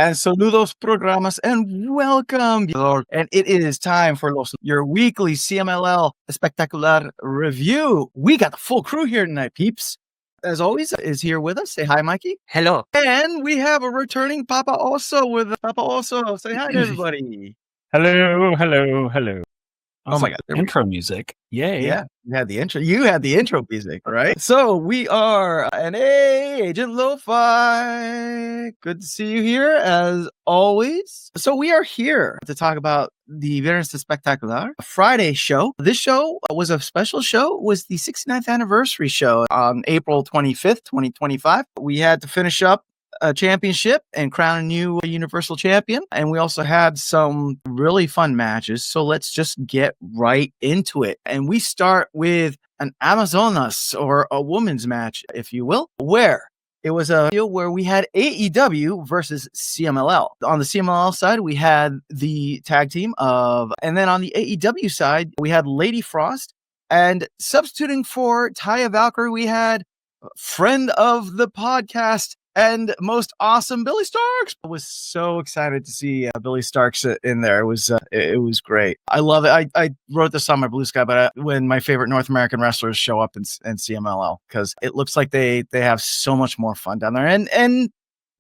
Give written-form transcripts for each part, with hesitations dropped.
And saludos programas and welcome. And it is time for your weekly CMLL Espectacular review. We got the full crew here tonight, peeps. As always, is here with us. Say hi, Mikey. Hello. And we have a returning Papa also with Papa also. Say hi to everybody. Hello. Oh my God. Intro music. Yay. Yeah, you had the intro. You had the intro music, right? So we are an Agent Lo-Fi. Good to see you here as always. So we are here to talk about the Viernes Espectacular Friday show. This show was a special show. It was the 69th anniversary show on April 25th, 2025. We had to finish up a championship and crown a new Universal Champion. And we also had some really fun matches. So let's just get right into it. And we start with an Amazonas or a women's match, if you will, where it was a deal where we had AEW versus CMLL. On the CMLL side, we had the tag team and then on the AEW side, we had Lady Frost. And substituting for Taya Valkyrie, we had friend of the podcast and most awesome Billy Starks. I was so excited to see Billy Starks in there. It was great. I love it. I wrote this on my Blue Sky, but when my favorite North American wrestlers show up in CMLL, because it looks like they have so much more fun down there. And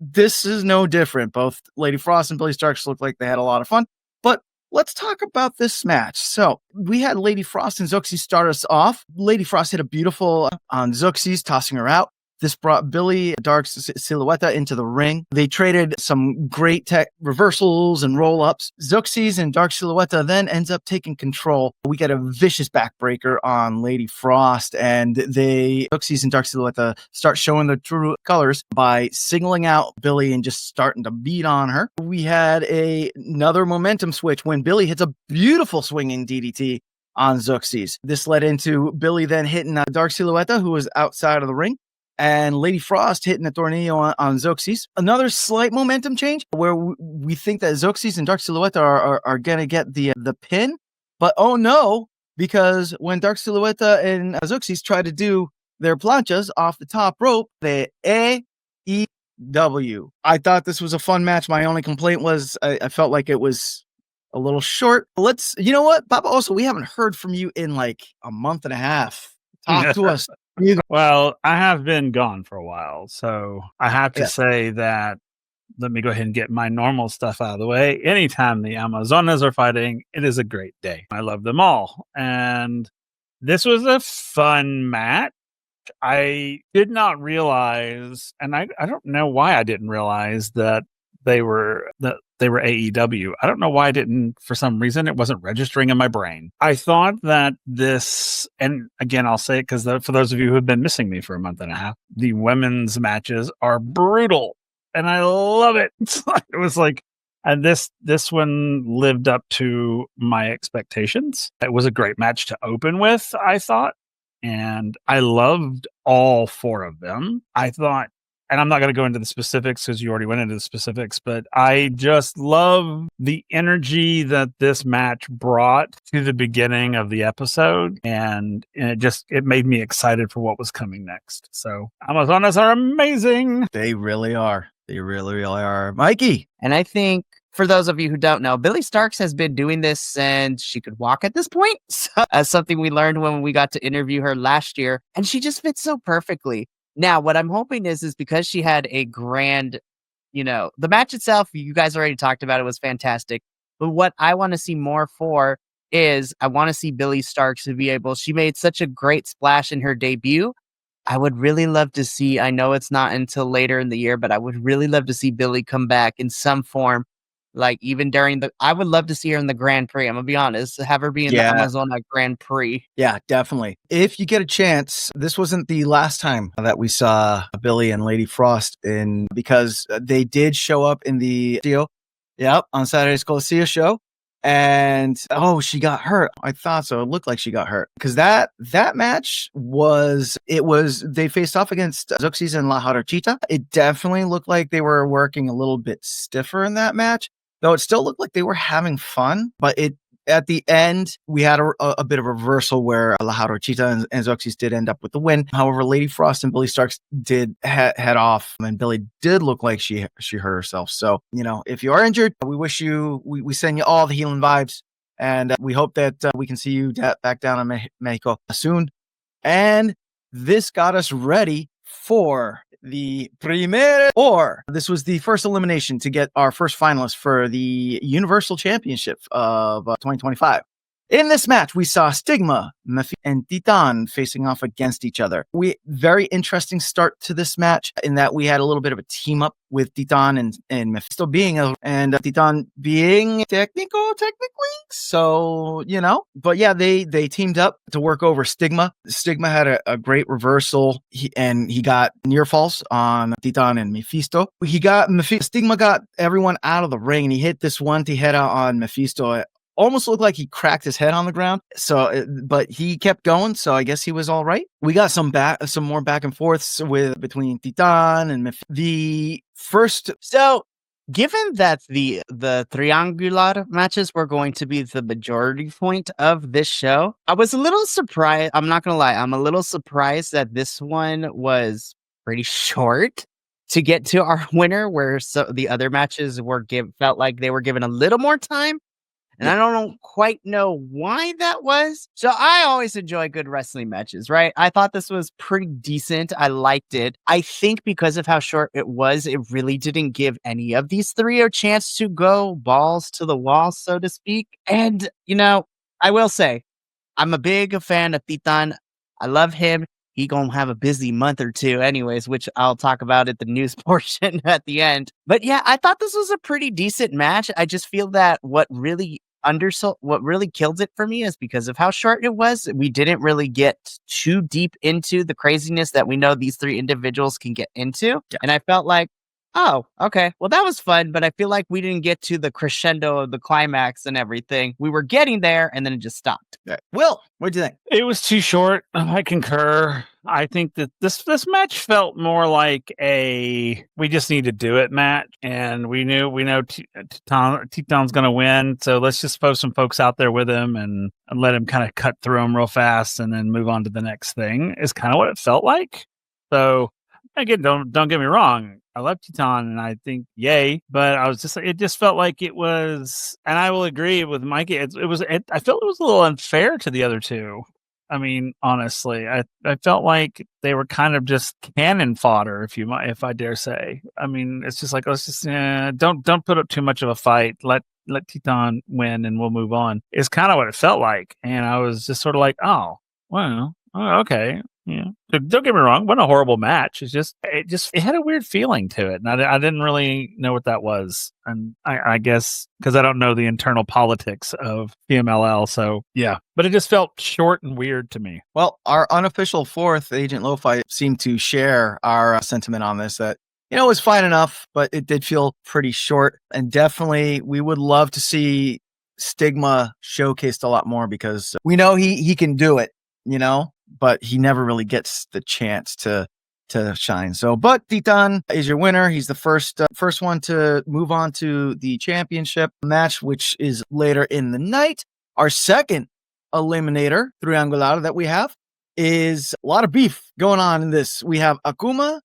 this is no different. Both Lady Frost and Billy Starks look like they had a lot of fun. But let's talk about this match. So we had Lady Frost and Zoxie start us off. Lady Frost hit a beautiful on Zoxie's, tossing her out. This brought Billy Dark's Silhouette into the ring. They traded some great tech reversals and roll-ups. Zoxie's and Dark Silhouette then ends up taking control. We get a vicious backbreaker on Lady Frost, and Zoxie's and Dark Silhouette start showing their true colors by singling out Billy and just starting to beat on her. We had another momentum switch when Billy hits a beautiful swinging DDT on Zoxie's. This led into Billy then hitting Dark Silhouette, who was outside of the ring, and Lady Frost hitting a tornado on Zoxie's. Another slight momentum change where we think that Zoxie's and Dark Silhouette are going to get the pin. But oh no, because when Dark Silhouette and Zoxie's try to do their planchas off the top rope, they AEW. I thought this was a fun match. My only complaint was I felt like it was a little short. You know what, Papa, also, we haven't heard from you in like a month and a half. Talk to us. Well, I have been gone for a while, so I have to say that let me go ahead and get my normal stuff out of the way. Anytime the Amazonas are fighting, it is a great day. I love them all. And this was a fun match. I did not realize, and I don't know why I didn't realize that they were AEW. I don't know why I didn't, for some reason, it wasn't registering in my brain. I thought that this, and again, I'll say it because for those of you who have been missing me for a month and a half, the women's matches are brutal and I love it. It was like, and this one lived up to my expectations. It was a great match to open with, I thought, and I loved all four of them. I thought, and I'm not going to go into the specifics because you already went into the specifics, but I just love the energy that this match brought to the beginning of the episode. And it made me excited for what was coming next. So Amazonas are amazing. They really are. They really, really are. Mikey. And I think for those of you who don't know, Billy Starks has been doing this since she could walk at this point. As something we learned when we got to interview her last year. And she just fits so perfectly. Now, what I'm hoping is because she had a grand, the match itself, you guys already talked about, it was fantastic. But what I want to see more for is I want to see Billy Starks she made such a great splash in her debut. I would really love to see, I know it's not until later in the year, but I would really love to see Billy come back in some form. Like even I would love to see her in the Grand Prix. I'm going to be honest, have her be in the Amazona Grand Prix. Yeah, definitely. If you get a chance, this wasn't the last time that we saw Billy and Lady Frost because they did show up in the deal. Yep, on Saturday's Coliseum show. And she got hurt. I thought so. It looked like she got hurt because that match they faced off against Zoxie's and La Jarochita. It definitely looked like they were working a little bit stiffer in that match. Though it still looked like they were having fun, but At the end, we had a bit of a reversal where La Jarochita and Zoxys did end up with the win. However, Lady Frost and Billy Starks did head off, and Billy did look like she hurt herself. So, if you are injured, we wish you, we send you all the healing vibes, and we hope that we can see you back down in Mexico soon. And this got us ready for the this was the first elimination to get our first finalist for the Universal Championship of 2025. In this match, we saw Stigma, Mephi, and Titan facing off against each other. Very interesting start to this match in that we had a little bit of a team up with Titan and Mephisto and Titan being technically. So, but yeah, they teamed up to work over Stigma. Stigma had a great reversal and he got near falls on Titan and Mephisto. Stigma got everyone out of the ring and he hit this one tijera on Mephisto. Almost looked like he cracked his head on the ground. But he kept going, so I guess he was all right. We got some more back and forths between Titan and the first. So, given that the triangular matches were going to be the majority point of this show, I was a little surprised. I'm not gonna lie, I'm a little surprised that this one was pretty short to get to our winner, where the other matches felt like they were given a little more time. And I don't quite know why that was. So I always enjoy good wrestling matches, right? I thought this was pretty decent. I liked it. I think because of how short it was, it really didn't give any of these three a chance to go balls to the wall, so to speak. And, I will say, I'm a big fan of Titan. I love him. He gonna have a busy month or two anyways, which I'll talk about at the news portion at the end. But yeah, I thought this was a pretty decent match. I just feel that what really killed it for me is because of how short it was. We didn't really get too deep into the craziness that we know these three individuals can get into. Yeah. And I felt like, oh, okay, well, that was fun, but I feel like we didn't get to the crescendo of the climax and everything. We were getting there, and then it just stopped. Yeah. Will, what do you think? It was too short. I concur. I think that this match felt more like we just need to do it match, and we know Titan's going to win, so let's just throw some folks out there with him and let him kind of cut through them real fast and then move on to the next thing is kind of what it felt like. So again, don't get me wrong. I love Titan and I think yay, but it just felt like it was, and I will agree with Mikey. I felt it was a little unfair to the other two. I mean, honestly, I felt like they were kind of just cannon fodder, if I dare say. I mean, it's just like, let's just don't put up too much of a fight. Let Titan win and we'll move on. It's kind of what it felt like, and I was just sort of like, oh, well, okay. Yeah. Don't get me wrong. It wasn't a horrible match. It had a weird feeling to it. And I didn't really know what that was. And I guess because I don't know the internal politics of CMLL. So yeah, but it just felt short and weird to me. Well, our unofficial fourth, Agent Lo-Fi, seemed to share our sentiment on this, that, it was fine enough, but it did feel pretty short. And definitely we would love to see Stigma showcased a lot more because we know he can do it, but he never really gets the chance to shine. So, but Titan is your winner. He's the first one to move on to the championship match, which is later in the night. Our second eliminator, Triangular, that we have is a lot of beef going on in this. We have Akuma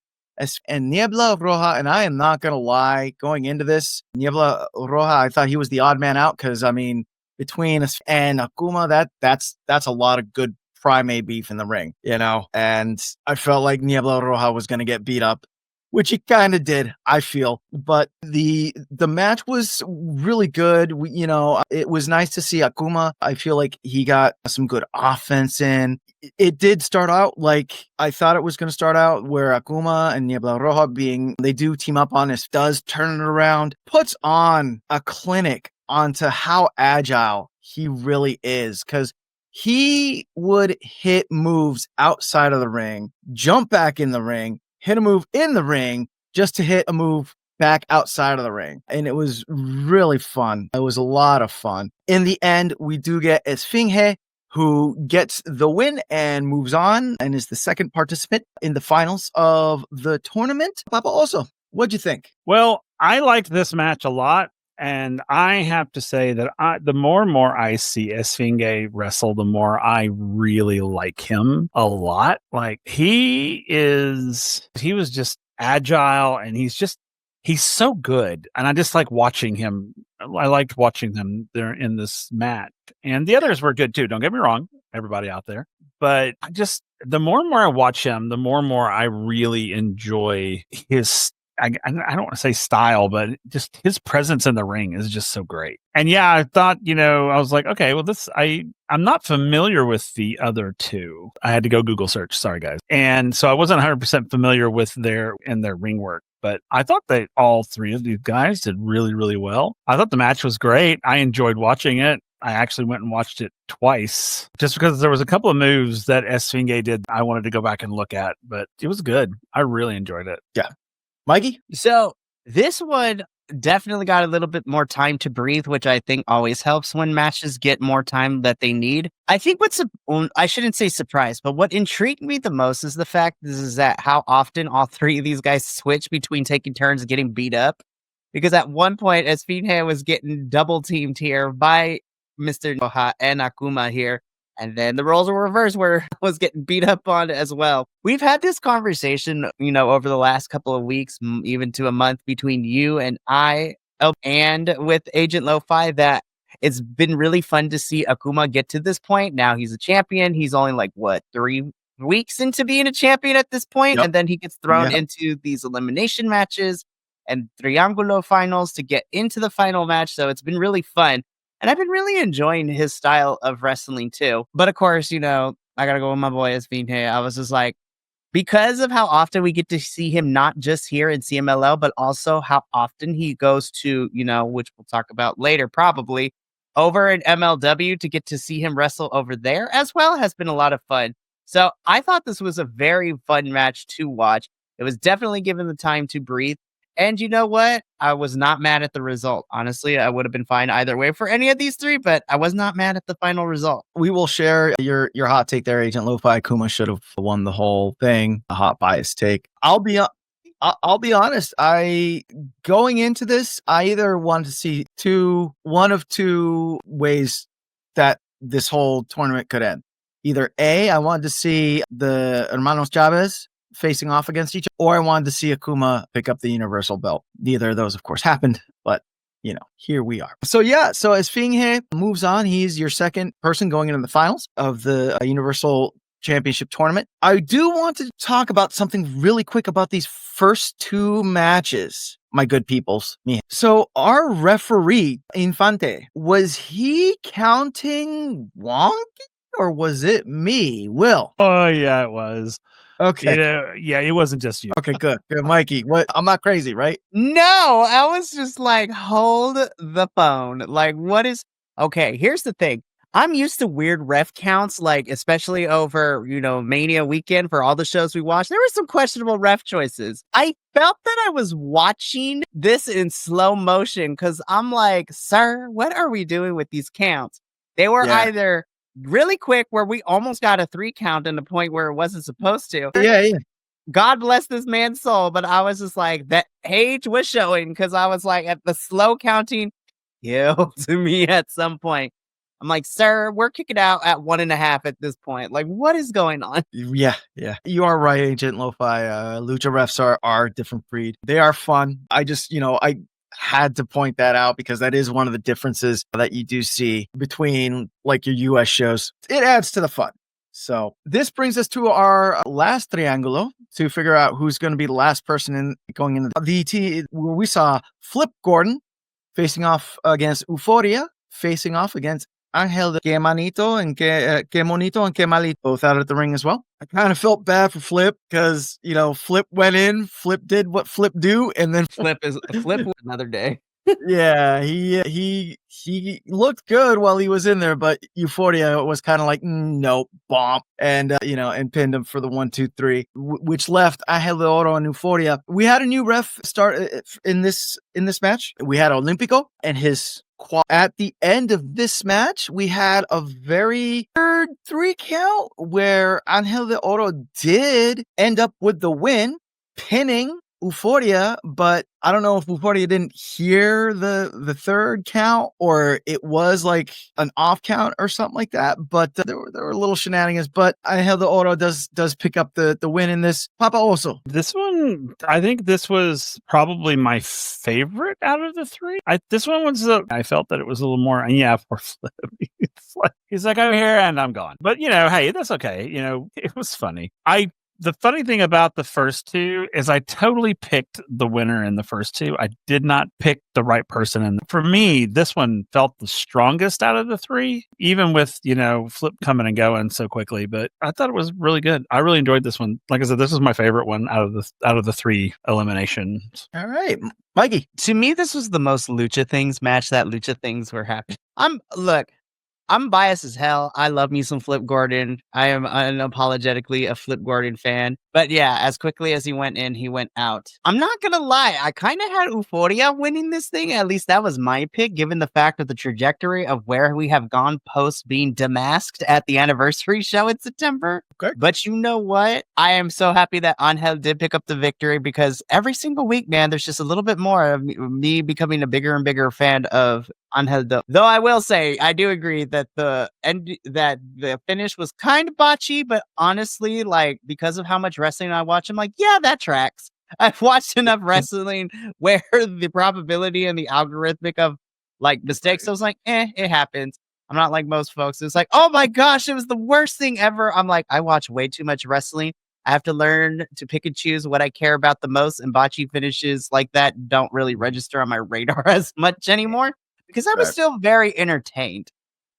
and Niebla Roja, and I am not going to lie, going into this, Niebla Roja, I thought he was the odd man out because, I mean, between us and Akuma, that's a lot of good primate beef in the ring, and I felt like Niebla Roja was going to get beat up, which he kind of did, I feel, but the match was really good. It was nice to see Akuma. I feel like he got some good offense in. It did start out like I thought it was going to start out, where Akuma and Niebla Roja they do team up on this, does turn it around, puts on a clinic onto how agile he really is, because he would hit moves outside of the ring, jump back in the ring, hit a move in the ring just to hit a move back outside of the ring. And it was really fun. It was a lot of fun. In the end, we do get Esfinge, who gets the win and moves on and is the second participant in the finals of the tournament. Papa, also, what'd you think? Well, I liked this match a lot. And I have to say that the more and more I see Esfinge wrestle, the more I really like him a lot. Like he was just agile, and he's so good. And I just like watching him. I liked watching them there in this match. And the others were good too. Don't get me wrong, everybody out there. But the more and more I watch him, the more and more I really enjoy his, I don't want to say style, but just his presence in the ring is just so great. And yeah, I thought, I was like, okay, well, I'm not familiar with the other two. I had to go Google search. Sorry, guys. And so I wasn't 100% familiar with their ring work. But I thought that all three of these guys did really, really well. I thought the match was great. I enjoyed watching it. I actually went and watched it twice just because there was a couple of moves that Esfinge did I wanted to go back and look at, but it was good. I really enjoyed it. Yeah. Mikey? So this one definitely got a little bit more time to breathe, which I think always helps when matches get more time that they need. I think I shouldn't say surprised, but what intrigued me the most is the fact is that how often all three of these guys switch between taking turns and getting beat up. Because at one point, Esfinge was getting double teamed here by Mr. Noha and Akuma here. And then the roles were reversed where I was getting beat up on as well. We've had this conversation, over the last couple of weeks, even to a month between you and I, and with Agent Lo-Fi, that it's been really fun to see Akuma get to this point. Now he's a champion. He's only 3 weeks into being a champion at this point, Yep. And then he gets thrown into these elimination matches and Triangulo finals to get into the final match. So it's been really fun. And I've been really enjoying his style of wrestling too. But of course, I got to go with my boy Esfinge. I was just like, because of how often we get to see him, not just here in CMLL, but also how often he goes to, which we'll talk about later, probably over in MLW, to get to see him wrestle over there as well has been a lot of fun. So I thought this was a very fun match to watch. It was definitely given the time to breathe. And you know what? I was not mad at the result. Honestly, I would have been fine either way for any of these three, but I was not mad at the final result. We will share your hot take there, Agent Lo-Fi. Akuma should have won the whole thing. A hot bias take. I'll be honest. Going into this, I either wanted to see one of two ways that this whole tournament could end. Either A, I wanted to see the Hermanos Chavez facing off against each other, or I wanted to see Akuma pick up the Universal belt. Neither of those, of course, happened, but here we are. So Esfinge moves on. He's your second person going into the finals of the Universal Championship tournament. I do want to talk about something really quick about these first two matches, my good peoples. So our referee, Infante, was he counting wonky, or was it me, Will? Oh, yeah, it was. Okay. It wasn't just you. Okay, good. Mikey, what? I'm not crazy, right? No, I was just like, hold the phone. Like, what is... Okay, here's the thing. I'm used to weird ref counts, especially over, Mania weekend for all the shows we watched. There were some questionable ref choices. I felt that I was watching this in slow motion because I'm like, sir, what are we doing with these counts? They were either really quick where we almost got a 3 count in the point where it wasn't supposed to. Yeah. God bless this man's soul, but I was just like, that age was showing because I was like, at the slow counting, to me at some point. I'm like, sir, we're kicking out at 1.5 at this point. Like, what is going on? Yeah. You are right, Agent Lo-Fi. Lucha refs are a different breed. They are fun. I just, I had to point that out because that is one of the differences that you do see between your US shows. It adds to the fun. So this brings us to our last triangulo to figure out who's going to be the last person going into the T, where we saw Flip Gordon facing off against Euphoria, facing off against Angel de Que Manito and Que Monito and Que Malito, both out at the ring as well. I kind of felt bad for Flip because, Flip went in, Flip did what Flip do, and then Flip another day. Yeah, he looked good while he was in there, but Euphoria was kind of like, nope, bomb, and and pinned him for the 1, 2, 3, which left Angel de Oro and Euphoria. We had a new ref start in this match. We had Olympico and his at the end of this match, we had a very third 3 count where Angel de Oro did end up with the win, pinning Euphoria, but I don't know if Euphoria didn't hear the third count or it was like an off count or something like that. But there were little shenanigans. But Angel de Oro does pick up the win in this. Papa also. This one, I think this was probably my favorite out of the three. This one was, I felt that it was a little more, poor Flip. He's like, I'm here and I'm gone. But, hey, that's okay. It was funny. The funny thing about the first two is I totally picked the winner in the first two. I did not pick the right person. And for me, this one felt the strongest out of the three, even with, Flip coming and going so quickly. But I thought it was really good. I really enjoyed this one. Like I said, this is my favorite one out of the three eliminations. All right. Mikey. To me, this was the most Lucha Things match that Lucha Things were happening. I'm biased as hell. I love me some Flip Gordon. I am unapologetically a Flip Gordon fan. But yeah, as quickly as he went in, he went out. I'm not going to lie. I kind of had Euphoria winning this thing. At least that was my pick, given the fact of the trajectory of where we have gone post being demasked at the anniversary show in September. Okay. But you know what? I am so happy that Angel did pick up the victory because every single week, man, there's just a little bit more of me becoming a bigger and bigger fan of Angel. Though I will say, I do agree that the finish was kind of botchy, but honestly, like, because of how much wrestling I watch, I'm like, yeah, that tracks. I've watched enough wrestling where the probability and the algorithmic of like mistakes, I was like, it happens. I'm not like most folks. It's like, oh my gosh, it was the worst thing ever. I'm like, I watch way too much wrestling. I have to learn to pick and choose what I care about the most, and botchy finishes like that don't really register on my radar as much anymore because I was still very entertained.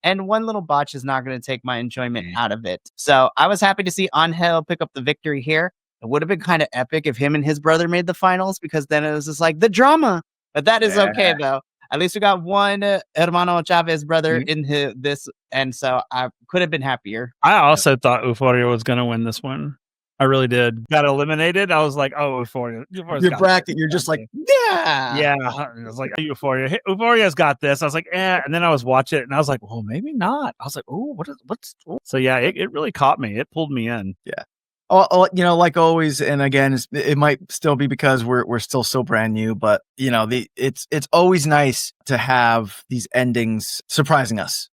And one little botch is not going to take my enjoyment out of it. So I was happy to see Angel pick up the victory here. It would have been kind of epic if him and his brother made the finals because then it was just like the drama. But that is okay, though. At least we got one Hermano Chavez brother in this. And so I could have been happier. I also thought Euphoria was going to win this one. I really did. Got eliminated. I was like, oh, Euphoria. Your bracket, you're just like, yeah. Yeah. I was like, Euphoria. Euphoриa's got this. I was like, And then I was watching it and I was like, well, maybe not. I was like, oh, what's. So yeah, it really caught me. It pulled me in. Yeah. Like always, and again, it might still be because we're still so brand new, but it's always nice to have these endings surprising us.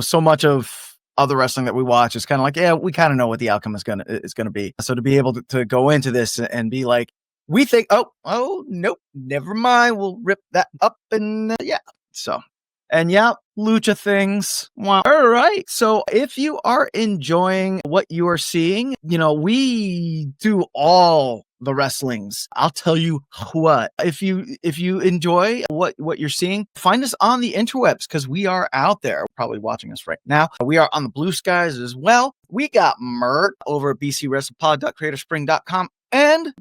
So much of other wrestling that we watch is kind of like, yeah, we kind of know what the outcome is gonna be. So to be able to go into this and be like, we think, oh nope, never mind, we'll rip that up and yeah. So. And yeah, Lucha Things. Wow. All right. So if you are enjoying what you are seeing, we do all the wrestlings. I'll tell you what, if you enjoy what you're seeing, find us on the interwebs because we are out there, probably watching us right now. We are on the Blue Skies as well. We got merch over at bcwrestlepod.creatorspring.com. And,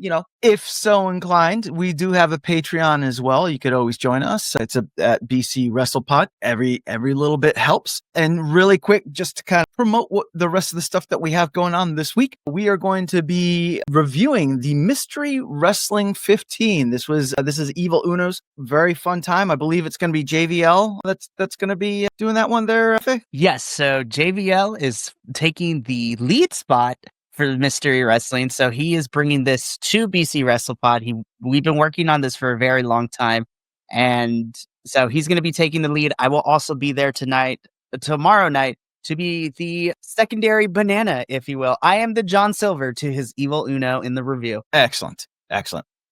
if so inclined, we do have a Patreon as well. You could always join us. It's at BC WrestlePod. Every little bit helps. And really quick, just to kind of promote what the rest of the stuff that we have going on this week, we are going to be reviewing the Mystery Wrestling 15. This is Evil Uno's very fun time. I believe it's going to be JVL that's going to be doing that one there, Faye? Yes. So JVL is taking the lead spot for Mystery Wrestling. So he is bringing this to BC WrestlePod. We've been working on this for a very long time. And so he's going to be taking the lead. I will also be there tomorrow night, to be the secondary banana, if you will. I am the John Silver to his Evil Uno in the review. Excellent.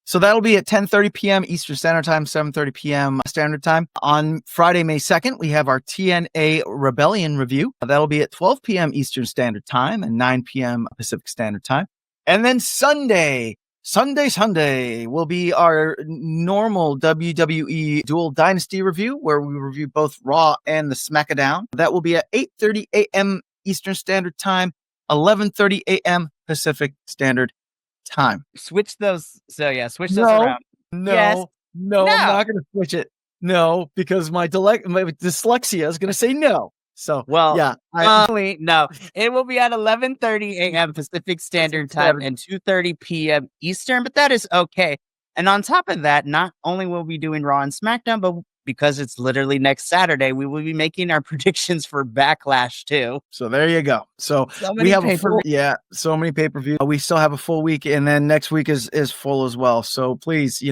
So that'll be at 10:30 p.m. Eastern Standard Time, 7:30 p.m. Standard Time. On Friday, May 2nd, we have our TNA Rebellion review. That'll be at 12 p.m. Eastern Standard Time and 9 p.m. Pacific Standard Time. And then Sunday will be our normal WWE Dual Dynasty review, where we review both Raw and the SmackDown. That will be at 8:30 a.m. Eastern Standard Time, 11:30 a.m. Pacific Standard Time. Switch those. So yeah, switch those around. No, I'm not going to switch it. No, because my dyslexia is going to say no. So, well, yeah. No, it will be at 11:30 a.m. Pacific Standard Time and 2:30 p.m. Eastern, but that is okay. And on top of that, not only will we be doing Raw and SmackDown, but because it's literally next Saturday, we will be making our predictions for Backlash too. So there you go. So many we have so many pay-per-views. We still have a full week, and then next week is full as well. So please,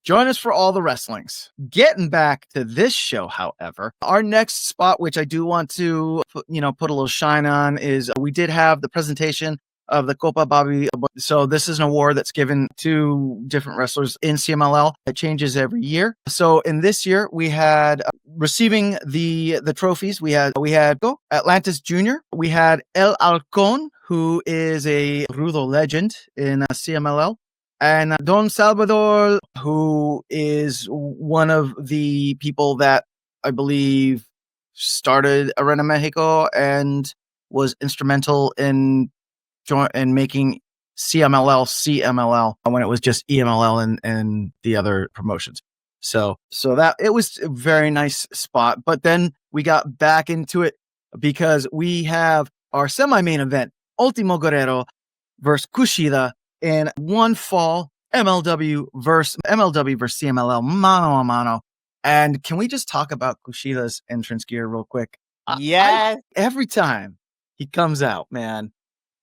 join us for all the wrestlings. Getting back to this show, however, our next spot, which I do want to put a little shine on, is we did have the presentation of the Copa Bobby. So this is an award that's given to different wrestlers in CMLL. It changes every year. So in this year, we had receiving the trophies. We had Atlantis Jr. We had El Halcón, who is a Rudo legend in CMLL. And Don Salvador, who is one of the people that I believe started Arena Mexico and was instrumental in making CMLL when it was just EMLL and the other promotions. So that it was a very nice spot. But then we got back into it because we have our semi-main event, Ultimo Guerrero versus Kushida in one fall, MLW versus CMLL, mano a mano. And can we just talk about Kushida's entrance gear real quick? Yes. Every time he comes out, man,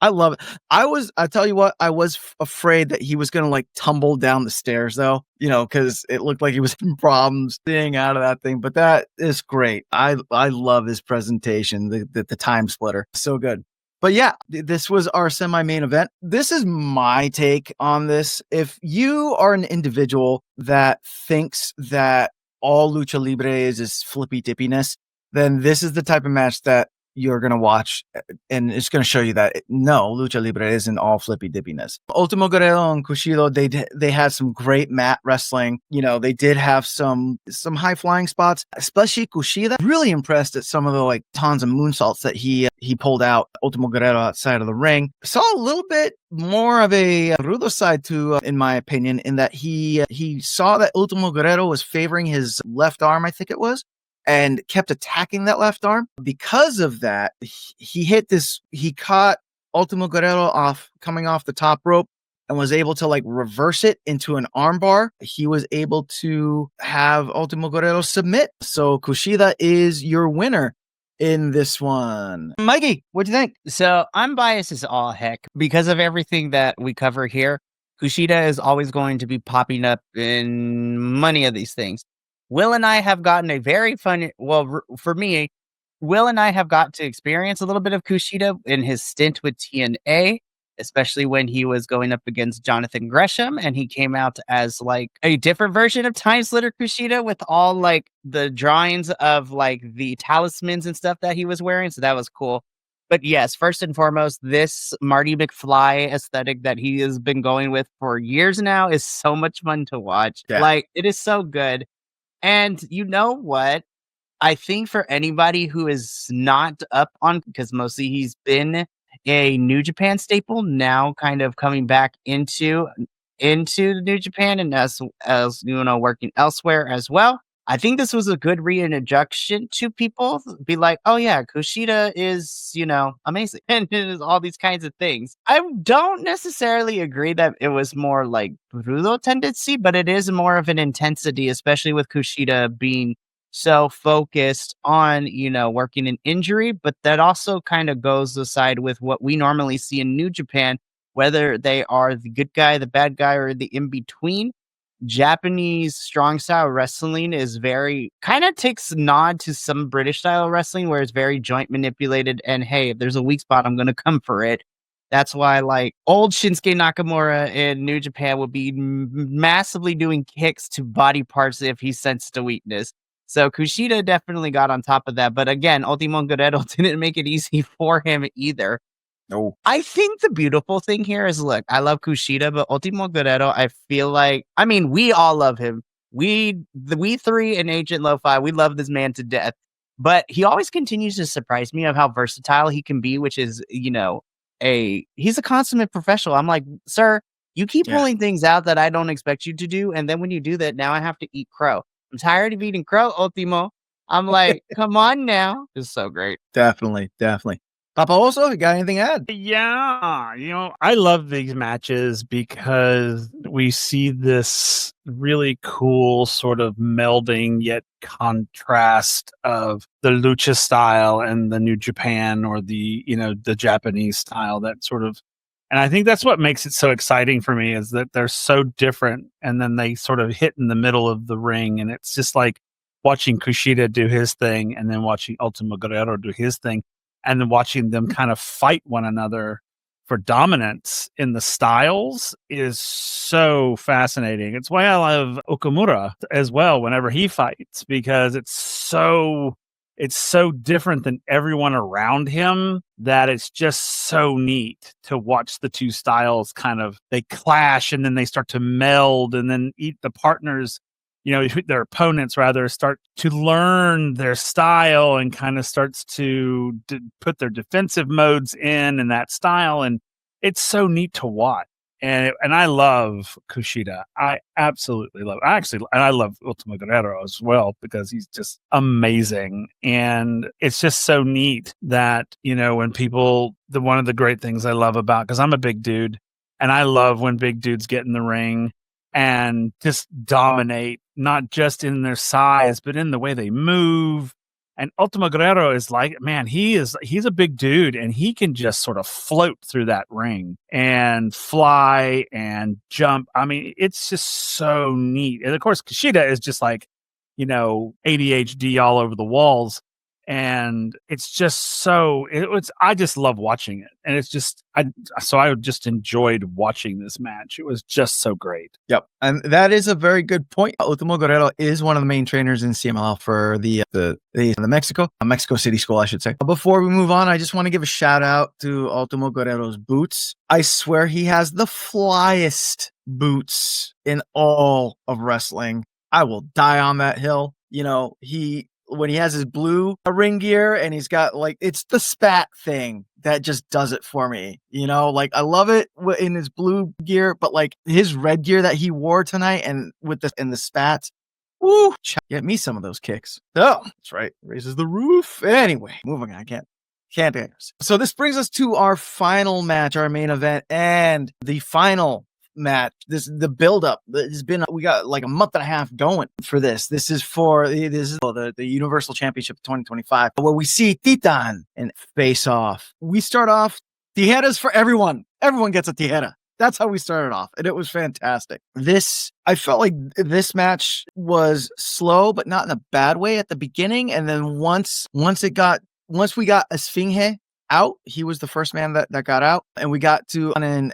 I love it. I tell you what, I was afraid that he was going to tumble down the stairs though, because it looked like he was having problems staying out of that thing, but that is great. I love his presentation, the time splitter. So good. But yeah, this was our semi-main event. This is my take on this. If you are an individual that thinks that all Lucha Libre is flippy dippiness, then this is the type of match that you're going to watch, and it's going to show you that no, Lucha Libre isn't all flippy dippiness. Ultimo Guerrero and Kushida, they had some great mat wrestling. They did have some high flying spots, especially Kushida. Really impressed at some of the tons of moonsaults that he pulled out. Ultimo Guerrero outside of the ring. Saw a little bit more of a Rudo side to, in my opinion, in that he saw that Ultimo Guerrero was favoring his left arm, I think it was, and kept attacking that left arm. Because of that, he caught Ultimo Guerrero coming off the top rope and was able to reverse it into an armbar. He was able to have Ultimo Guerrero submit. So Kushida is your winner in this one. Mikey, what'd you think? So I'm biased as all heck because of everything that we cover here. Kushida is always going to be popping up in many of these things. Will and I have gotten a very fun, for me, Will and I have got to experience a little bit of Kushida in his stint with TNA, especially when he was going up against Jonathan Gresham, and he came out as a different version of Time Slitter Kushida with all the drawings of the talismans and stuff that he was wearing. So that was cool. But yes, first and foremost, this Marty McFly aesthetic that he has been going with for years now is so much fun to watch. Yeah. It is so good. And you know what? I think for anybody who is not up on, because mostly he's been a New Japan staple, now kind of coming back into the New Japan and as working elsewhere as well. I think this was a good reintroduction to people. Be like, oh yeah, Kushida is, amazing. And it is all these kinds of things. I don't necessarily agree that it was more Bruno tendency, but it is more of an intensity, especially with Kushida being so focused on, working an injury. But that also kind of goes aside with what we normally see in New Japan, whether they are the good guy, the bad guy, or the in-between. Japanese strong style wrestling is very kind of takes nod to some British style wrestling where it's very joint manipulated and hey, if there's a weak spot, I'm going to come for it. That's why old Shinsuke Nakamura in New Japan would be massively doing kicks to body parts if he sensed a weakness. So Kushida definitely got on top of that. But again, Ultimo Guerrero didn't make it easy for him either. No. I think the beautiful thing here is, look, I love Kushida, but Ultimo Guerrero, I feel we all love him. We three in Agent Lo-Fi, we love this man to death. But he always continues to surprise me of how versatile he can be, which is, he's a consummate professional. I'm like, sir, you keep pulling things out that I don't expect you to do. And then when you do that, now I have to eat crow. I'm tired of eating crow, Ultimo. I'm like, come on now. It's so great. Definitely. Papaoso, you got anything to add? Yeah, I love these matches because we see this really cool sort of melding yet contrast of the lucha style and the New Japan or the Japanese style, that sort of. And I think that's what makes it so exciting for me, is that they're so different, and then they sort of hit in the middle of the ring, and it's just like watching Kushida do his thing and then watching Ultimo Guerrero do his thing, and then watching them kind of fight one another for dominance in the styles is so fascinating. It's why I love Okamura as well whenever he fights, because it's so different than everyone around him that it's just so neat to watch the two styles kind of, they clash and then they start to meld, and then the partners, their opponents rather, start to learn their style and kind of starts to put their defensive modes in that style. And it's so neat to watch. And I love Kushida. I absolutely love it. And I love Ultimo Guerrero as well, because he's just amazing. And it's just so neat that, when one of the great things I love about, because I'm a big dude, and I love when big dudes get in the ring and just dominate, not just in their size, but in the way they move. And Ultimo Guerrero is like, man, he's a big dude, and he can just sort of float through that ring and fly and jump. I mean, it's just so neat. And of course, Kushida is just like, ADHD all over the walls. And it's just I just love watching it. And it's just, I just enjoyed watching this match. It was just so great. Yep. And that is a very good point. Ultimo Guerrero is one of the main trainers in CMLL for the Mexico City School, I should say. Before we move on, I just want to give a shout out to Ultimo Guerrero's boots. I swear he has the flyest boots in all of wrestling. I will die on that hill. When he has his blue ring gear and he's got it's the spat thing that just does it for me. I love it in his blue gear, but his red gear that he wore tonight and with the spats, woo, get me some of those kicks. Oh, that's right. Raises the roof. Anyway, moving on. I can't. So this brings us to our final match, our main event, and the final match. The build-up. We got a month and a half going for this. This is the Universal Championship 2025, where we see Titan and Face Off. We start off tijeras for everyone. Everyone gets a tijera. That's how we started off, and it was fantastic. I felt like this match was slow, but not in a bad way at the beginning, and then once we got Esfinge out, he was the first man that got out, and we got to and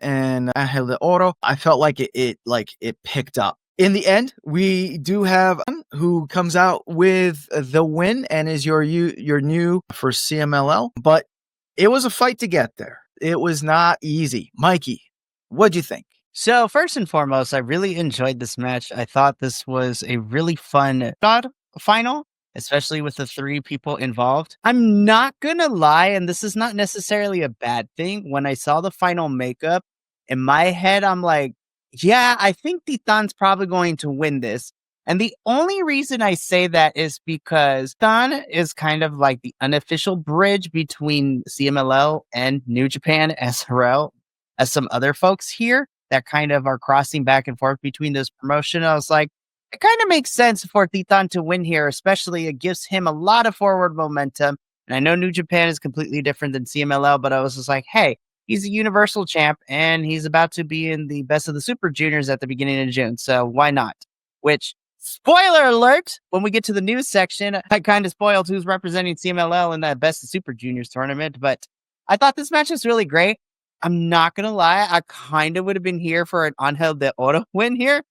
Angel de Oro. I felt like it picked up. In the end, we do have who comes out with the win and is your new for CMLL, but it was a fight to get there. It was not easy. Mikey, what'd you think? So first and foremost, I really enjoyed this match. I thought this was a really fun final, especially with the three people involved. I'm not gonna lie, and this is not necessarily a bad thing. When I saw the final makeup, in my head, I'm like, yeah, I think Titan's probably going to win this. And the only reason I say that is because Titan is kind of like the unofficial bridge between CMLL and New Japan SRL, as some other folks here that kind of are crossing back and forth between this promotion. I was like, it kind of makes sense for Titan to win here, especially it gives him a lot of forward momentum. And I know New Japan is completely different than CMLL, but I was just like, hey, he's a universal champ and he's about to be in the Best of the Super Juniors at the beginning of June. So why not? Which, spoiler alert, when we get to the news section, I kind of spoiled who's representing CMLL in that Best of Super Juniors tournament. But I thought this match was really great. I'm not going to lie. I kind of would have been here for an Angel de Oro win here,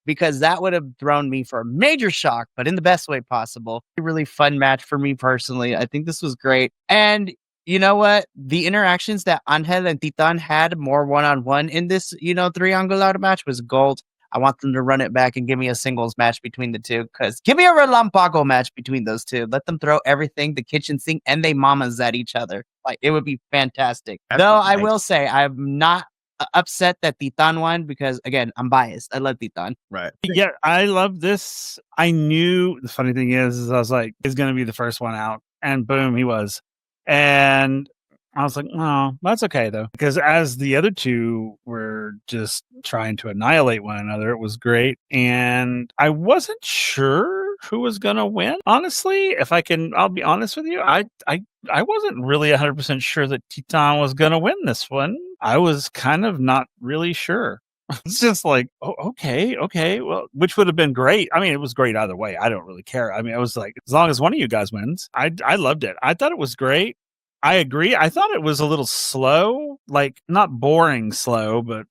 because that would have thrown me for a major shock, but in the best way possible. A really fun match for me personally. I think this was great. And you know what? The interactions that Angel and Titan had more one-on-one in this, triangular match was gold. I want them to run it back and give me a singles match between the two, because give me a Relampago match between those two. Let them throw everything, the kitchen sink, and they mamas at each other. It would be fantastic. Though I will say, I'm not upset that Titan won, because again, I'm biased. I love Titan. Right. Yeah, I love this. I knew the funny thing is I was like, he's going to be the first one out, and boom, he was. And I was like, oh, that's okay though. Because as the other two were just trying to annihilate one another, it was great. And I wasn't sure who was gonna win. Honestly, I'll be honest with you. I wasn't really 100% sure that Titan was gonna win this one. I was kind of not really sure. It's just like, oh, okay, well, which would have been great. I mean, it was great either way. I don't really care. I mean, I was like, as long as one of you guys wins, I loved it. I thought it was great. I agree. I thought it was a little slow, like not boring slow, but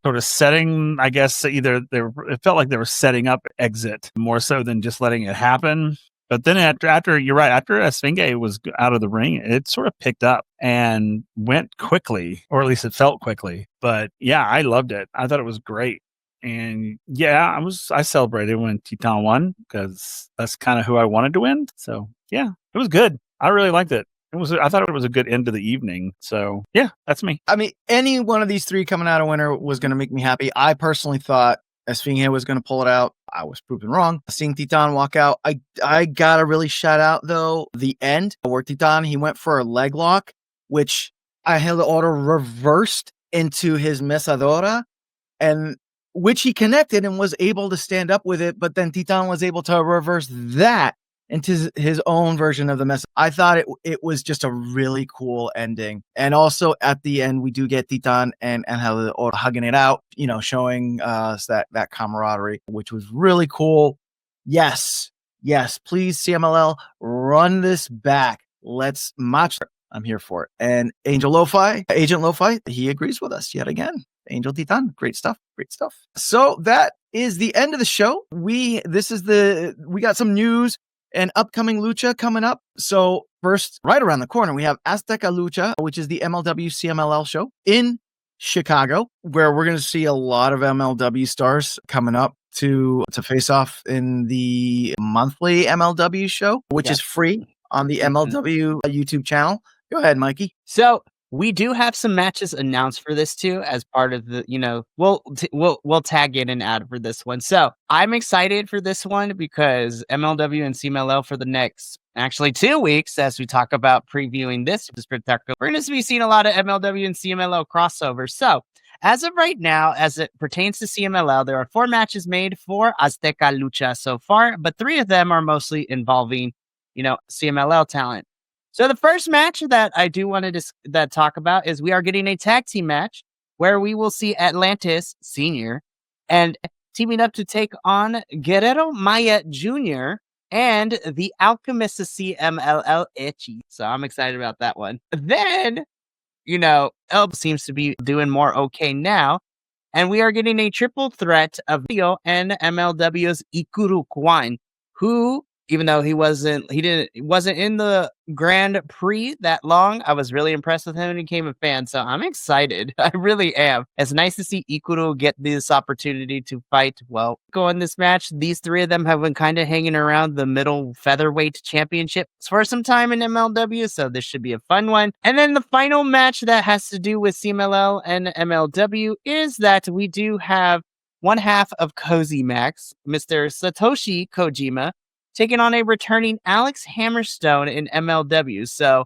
sort of setting. I guess it felt like they were setting up exit more so than just letting it happen. But then after you're right, after Esfinge was out of the ring, it sort of picked up and went quickly, or at least it felt quickly. But yeah, I loved it. I thought it was great. And yeah, I celebrated when Titan won because that's kind of who I wanted to win. So yeah, it was good. I really liked it. I thought it was a good end to the evening. So yeah, that's me. I mean, any one of these three coming out a winner was going to make me happy. I personally thought Esfinge was going to pull it out. I was proven wrong. Seeing Titan walk out, I gotta really shout out though the end where Titan, he went for a leg lock, which I held the order reversed into his mesadora, and which he connected and was able to stand up with it. But then Titan was able to reverse that into his own version of the mess. I thought it was just a really cool ending. And also at the end, we do get Titan and Angel hugging it out, showing us that camaraderie, which was really cool. Yes, please, CMLL, run this back. Let's match. I'm here for it. And Agent Lo-Fi, he agrees with us yet again. Angel Titan, great stuff. So that is the end of the show. We got some news and upcoming Lucha coming up. So first, right around the corner, we have Azteca Lucha, which is the MLW CMLL show in Chicago, where we're going to see a lot of MLW stars coming up to face off in the monthly MLW show, which is free on the MLW YouTube channel. Go ahead, Mikey. So we do have some matches announced for this too, as part of the, we'll tag in and out for this one. So I'm excited for this one because MLW and CMLL for the next, actually 2 weeks, as we talk about previewing this spectacular, we're going to be seeing a lot of MLW and CMLL crossovers. So as of right now, as it pertains to CMLL, there are 4 matches made for Azteca Lucha so far, but 3 of them are mostly involving, CMLL talent. So the first match that I do want to talk about is we are getting a tag team match where we will see Atlantis Sr. and teaming up to take on Guerrero Maya Jr. and the Alchemist of CMLL Itchy. So I'm excited about that one. Then, Elb seems to be doing more okay now. And we are getting a triple threat of Rio and MLW's Ikuru Kwan, who, even though he wasn't in the Grand Prix that long, I was really impressed with him and became a fan. So I'm excited. I really am. It's nice to see Ikuru get this opportunity to fight. Well, go in this match. These 3 of them have been kind of hanging around the middle featherweight championship for some time in MLW. So this should be a fun one. And then the final match that has to do with CMLL and MLW is that we do have one half of Cozy Max, Mr. Satoshi Kojima, taking on a returning Alex Hammerstone in MLW. So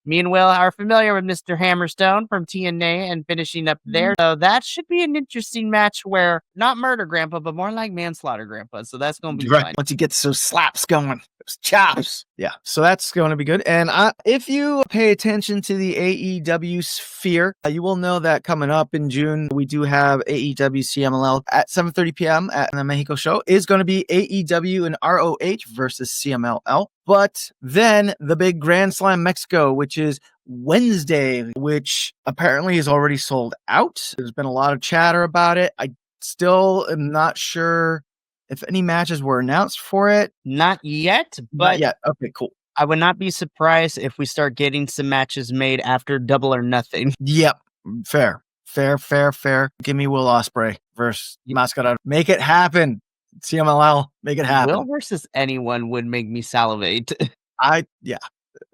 me and Will are familiar with Mr. Hammerstone from TNA and finishing up there. So that should be an interesting match where not murder grandpa, but more like manslaughter grandpa. So that's going to be fun. Once you get those slaps going, those chops. Yeah. So that's going to be good. And if you pay attention to the AEW sphere, you will know that coming up in June, we do have AEW CMLL at 7:30 p.m. at the Mexico show is going to be AEW and ROH versus CMLL. But then the big Grand Slam Mexico, which is Wednesday, which apparently is already sold out. There's been a lot of chatter about it. I still am not sure if any matches were announced for it. Not yet, but not yet. Okay, cool. I would not be surprised if we start getting some matches made after Double or Nothing. Yep. Fair. Give me Will Ospreay versus Mascarado. Make it happen. CMLL, make it happen. Will versus anyone would make me salivate.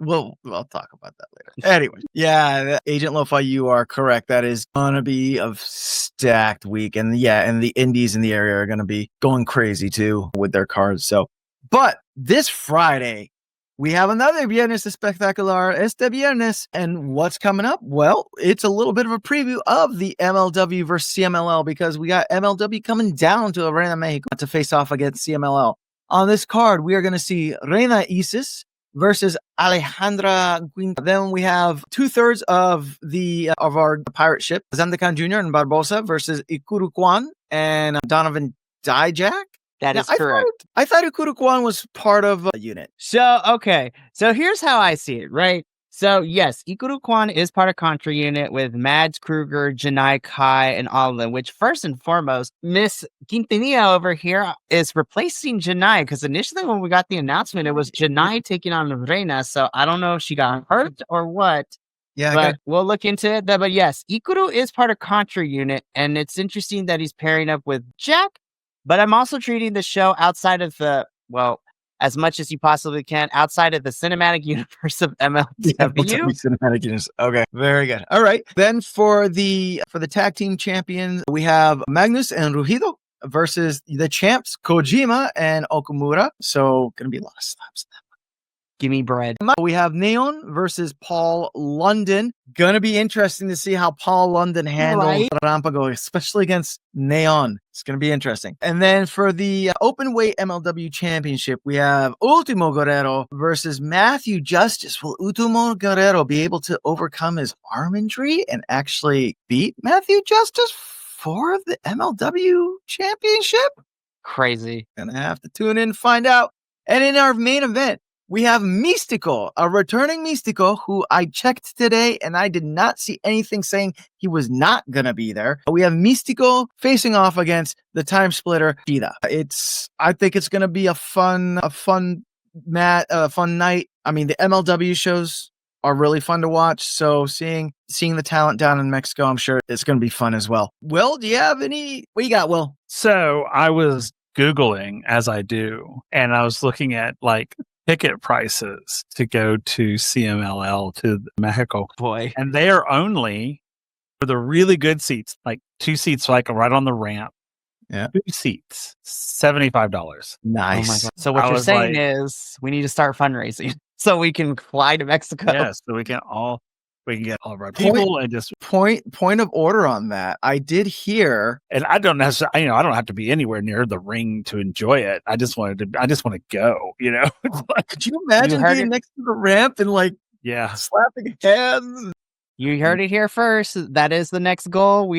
We'll talk about that later. Anyway, Agent Lo-Fi, you are correct. That is gonna be a stacked week, and the indies in the area are gonna be going crazy too with their cards. So, but this Friday we have another Viernes Espectacular, Este Viernes. And what's coming up? Well, it's a little bit of a preview of the MLW versus CMLL because we got MLW coming down to Arena Mexico to face off against CMLL. On this card, we are going to see Reina Isis versus Alejandra Quinta. Then we have 2/3 of our pirate ship, Zandekan Jr. and Barbosa versus Ikuru Kwan and Donovan Dijak. That is correct. I thought Ikuru Kwan was part of a unit. So, okay. So here's how I see it, right? So, yes, Ikuru Kwan is part of Contra Unit with Mads Kruger, Janai Kai, and all of them, which first and foremost, Miss Quintanilla over here is replacing Janai, because initially when we got the announcement, it was Janai taking on Reina, so I don't know if she got hurt or what. Yeah, but we'll look into it. But yes, Ikuru is part of Contra Unit, and it's interesting that he's pairing up with Jack, but I'm also treating the show outside of the, well, as much as you possibly can outside of the cinematic universe of MLW. Cinematic universe. Okay, very good. All right. Then for the tag team champions, we have Magnus and Ruhido versus the champs Kojima and Okamura. So gonna be a lot of slaps. Give me bread. We have Neon versus Paul London. Gonna be interesting to see how Paul London handles Rampago, especially against Neon. It's gonna be interesting. And then for the open weight MLW championship, we have Ultimo Guerrero versus Matthew Justice. Will Ultimo Guerrero be able to overcome his arm injury and actually beat Matthew Justice for the MLW championship? Crazy. Gonna have to tune in and find out. And in our main event, we have Mystico, a returning Mystico who I checked today and I did not see anything saying he was not going to be there. We have Mystico facing off against the Time Splitter, Shida. I think it's going to be a fun night. I mean, the MLW shows are really fun to watch. So seeing the talent down in Mexico, I'm sure it's going to be fun as well. Will, do you have any? What you got, Will? So I was Googling as I do, and I was looking at like ticket prices to go to CMLL to Mexico. Boy. And they are only for the really good seats, like 2 seats, like right on the ramp. Yeah. 2 seats, $75. Nice. Oh my God. So what you're saying is we need to start fundraising so we can fly to Mexico. Yes, so we can get all of our people and just point of order on that. I did hear, and I don't necessarily, I don't have to be anywhere near the ring to enjoy it. I just want to go, Could you imagine being next to the ramp and slapping hands? You heard it here first. That is the next goal.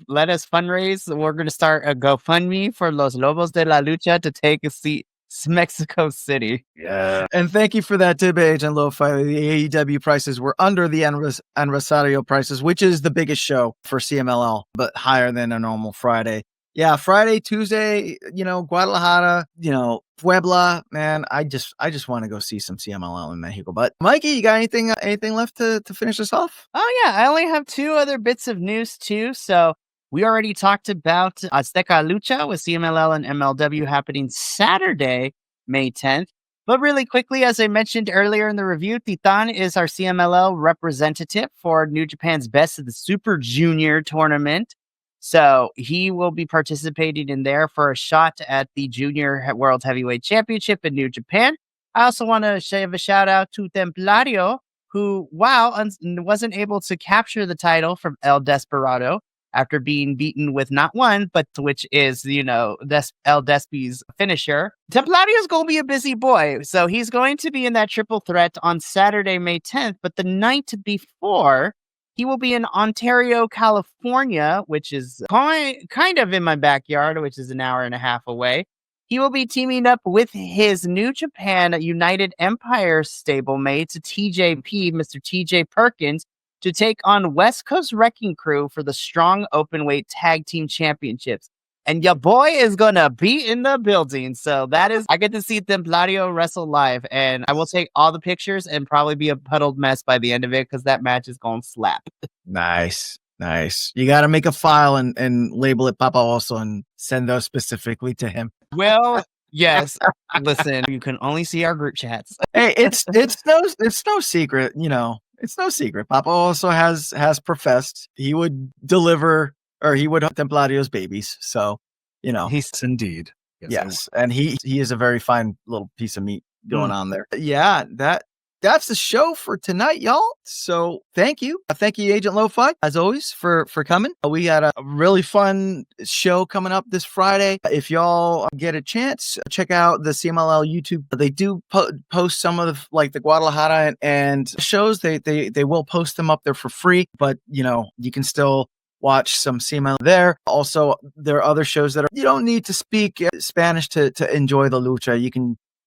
Let us fundraise. We're going to start a GoFundMe for Los Lobos de la Lucha to take a seat. Mexico City. Yeah. And thank you for that tip, Agent Lo-Fi. The AEW prices were under the Aniversario prices, which is the biggest show for CMLL, but higher than a normal Friday. Yeah, Friday, Tuesday, Guadalajara, Puebla, man, I just want to go see some CMLL in Mexico. But Mikey, you got anything left to finish us off? Oh yeah, I only have 2 other bits of news too. So we already talked about Azteca Lucha with CMLL and MLW happening Saturday, May 10th. But really quickly, as I mentioned earlier in the review, Titan is our CMLL representative for New Japan's Best of the Super Junior tournament. So he will be participating in there for a shot at the Junior World Heavyweight Championship in New Japan. I also want to give a shout out to Templario, who, wasn't able to capture the title from El Desperado after being beaten with not one, but which is, El Despi's finisher. Templario's going to be a busy boy. So he's going to be in that triple threat on Saturday, May 10th. But the night before, he will be in Ontario, California, which is kind of in my backyard, which is an hour and a half away. He will be teaming up with his New Japan United Empire stablemate, TJP, Mr. TJ Perkins, to take on West Coast Wrecking Crew for the Strong Openweight Tag Team Championships. And your boy is going to be in the building. So I get to see Templario wrestle live. And I will take all the pictures and probably be a puddled mess by the end of it because that match is going to slap. Nice. You got to make a file and label it Papa also and send those specifically to him. Well, yes. Listen, you can only see our group chats. Hey, it's no secret, It's no secret. Papa also has professed he would deliver, or he would hunt Templario's babies. So, He's indeed. Yes. And he is a very fine little piece of meat. going on there. Yeah, that's the show for tonight, y'all. So thank you. Thank you, Agent Lo-Fi, as always, for coming. We got a really fun show coming up this Friday. If y'all get a chance, check out the CMLL YouTube. They do post some of the Guadalajara and shows. They will post them up there for free, but you can still watch some CMLL there. Also, there are other shows that you don't need to speak Spanish to enjoy the lucha.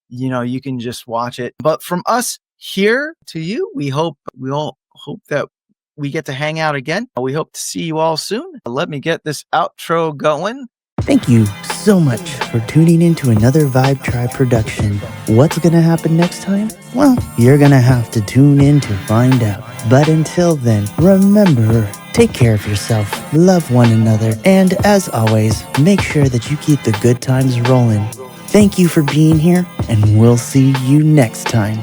You can just watch it. But from us here to you, we all hope that we get to hang out again. We hope to see you all soon. Let me get this outro going. Thank you so much for tuning in to another Vibe Tribe production. What's going to happen next time? Well, you're going to have to tune in to find out. But until then, remember, take care of yourself, love one another, and as always, make sure that you keep the good times rolling. Thank you for being here, and we'll see you next time.